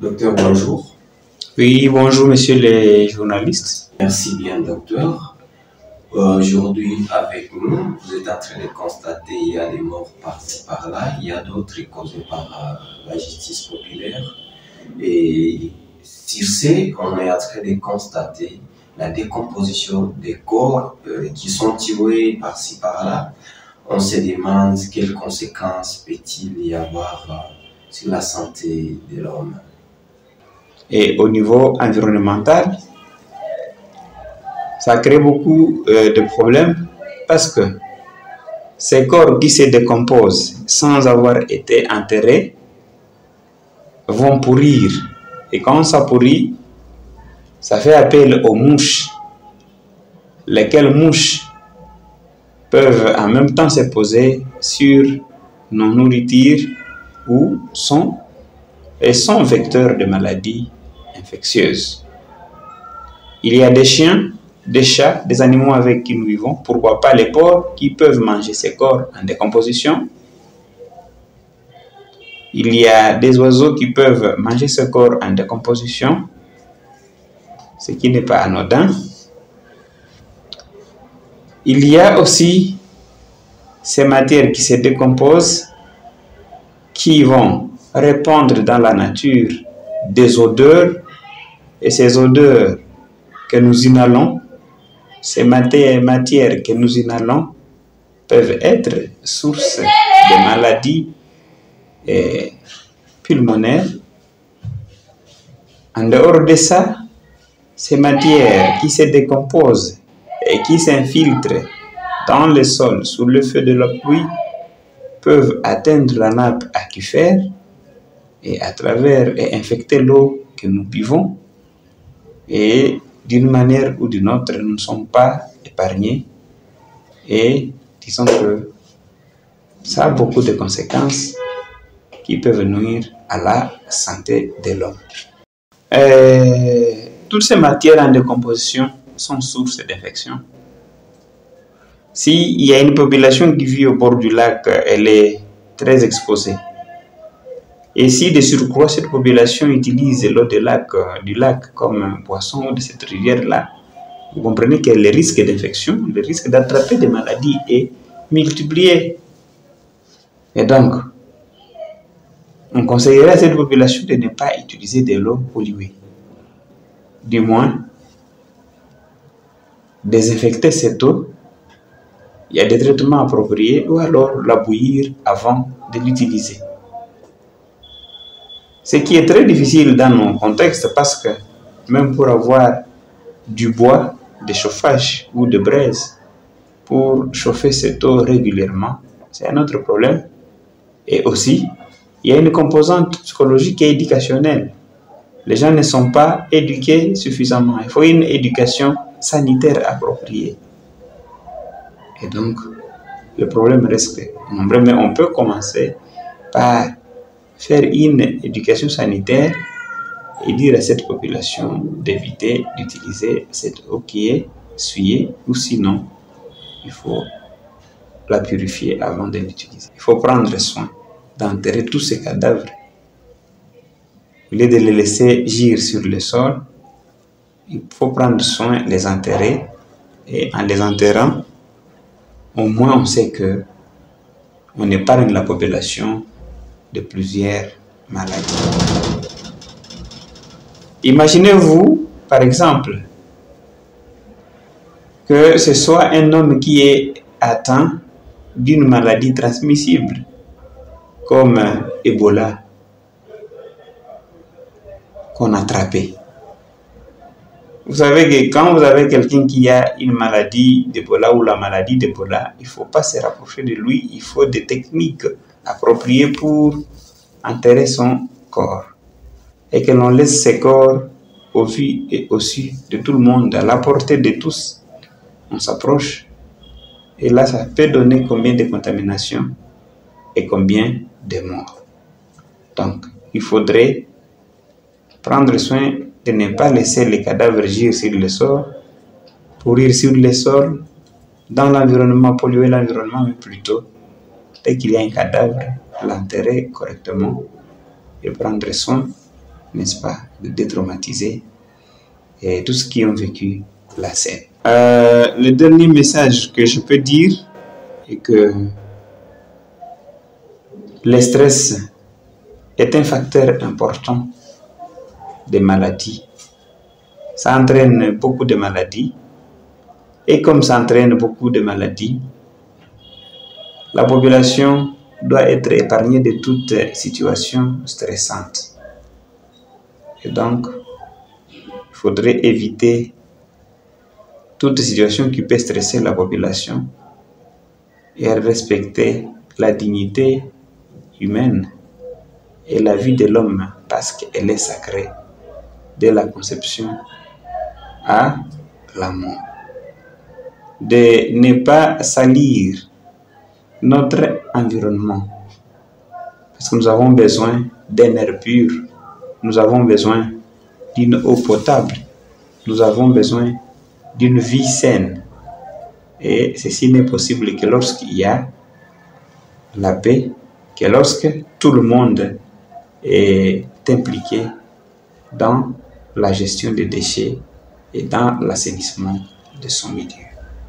Docteur, bonjour. Oui, bonjour monsieur les journalistes. Merci bien, docteur. Aujourd'hui, avec nous, vous êtes en train de constater qu'il y a des morts par-ci par-là, il y a d'autres causés par la justice populaire. Et sur ce, on est en train de constater la décomposition des corps qui sont tués par-ci par-là. On se demande quelles conséquences peut-il y avoir sur la santé de l'homme. Et au niveau environnemental, ça crée beaucoup de problèmes parce que ces corps qui se décomposent sans avoir été enterrés vont pourrir. Et quand ça pourrit, ça fait appel aux mouches, lesquelles mouches peuvent en même temps se poser sur nos nourritures ou sont vecteurs de maladies infectieuses. Il y a des chiens, des chats, des animaux avec qui nous vivons, pourquoi pas les porcs qui peuvent manger ces corps en décomposition. Il y a des oiseaux qui peuvent manger ce corps en décomposition, ce qui n'est pas anodin. Il y a aussi ces matières qui se décomposent, qui vont répandre dans la nature des odeurs, et ces odeurs que nous inhalons, ces matières que nous inhalons peuvent être source de maladies pulmonaires. En dehors de ça, ces matières qui se décomposent et qui s'infiltrent dans le sol sous le feu de la pluie peuvent atteindre la nappe aquifère et à travers et infecter l'eau que nous buvons. Et d'une manière ou d'une autre, nous ne sommes pas épargnés. Et disons que ça a beaucoup de conséquences qui peuvent nuire à la santé de l'homme. Toutes ces matières en décomposition sont sources d'infection. S'il y a une population qui vit au bord du lac, elle est très exposée. Et si de surcroît cette population utilise l'eau du lac comme boisson ou de cette rivière-là, vous comprenez que le risque d'infection, le risque d'attraper des maladies est multiplié. Et donc, on conseillerait à cette population de ne pas utiliser de l'eau polluée. Du moins, désinfecter cette eau, il y a des traitements appropriés, ou alors la bouillir avant de l'utiliser. Ce qui est très difficile dans nos contextes parce que même pour avoir du bois de chauffage ou de braise pour chauffer cette eau régulièrement, c'est un autre problème. Et aussi, il y a une composante psychologique et éducationnelle. Les gens ne sont pas éduqués suffisamment. Il faut une éducation sanitaire appropriée. Et donc, le problème reste nombreux, mais on peut commencer par faire une éducation sanitaire et dire à cette population d'éviter d'utiliser cette eau qui est souillée, ou sinon, il faut la purifier avant de l'utiliser. Il faut prendre soin d'enterrer tous ces cadavres. Au lieu de les laisser gîre sur le sol, il faut prendre soin de les enterrer, et en les enterrant, au moins on sait que on épargne la population de plusieurs maladies. Imaginez-vous, par exemple, que ce soit un homme qui est atteint d'une maladie transmissible, comme Ebola, qu'on a attrapé. Vous savez que quand vous avez quelqu'un qui a une maladie d'Ebola ou la maladie d'Ebola, il ne faut pas se rapprocher de lui, il faut des techniques appropriées pour enterrer son corps. Et que l'on laisse ce corps au vu et au su de tout le monde, à la portée de tous. On s'approche. Et là, ça peut donner combien de contaminations et combien de morts. Donc, il faudrait prendre soin de ne pas laisser les cadavres gîre sur le sol, pourrir sur le sol, dans l'environnement, polluer l'environnement, mais plutôt, dès qu'il y a un cadavre, l'enterrer correctement et prendre soin n'est-ce pas, de détraumatiser et tous ceux qui ont vécu la scène. Le dernier message que je peux dire est que le stress est un facteur important des maladies. Ça entraîne beaucoup de maladies. Et comme ça entraîne beaucoup de maladies, la population doit être épargnée de toute situation stressante. Et donc, il faudrait éviter toute situation qui peut stresser la population et respecter la dignité humaine et la vie de l'homme parce qu'elle est sacrée de la conception à la mort. De ne pas salir notre environnement parce que nous avons besoin d'un air pur, nous avons besoin d'une eau potable, nous avons besoin d'une vie saine. Et ceci n'est possible que lorsqu'il y a la paix, que lorsque tout le monde est impliqué dans la gestion des déchets et dans l'assainissement de son milieu.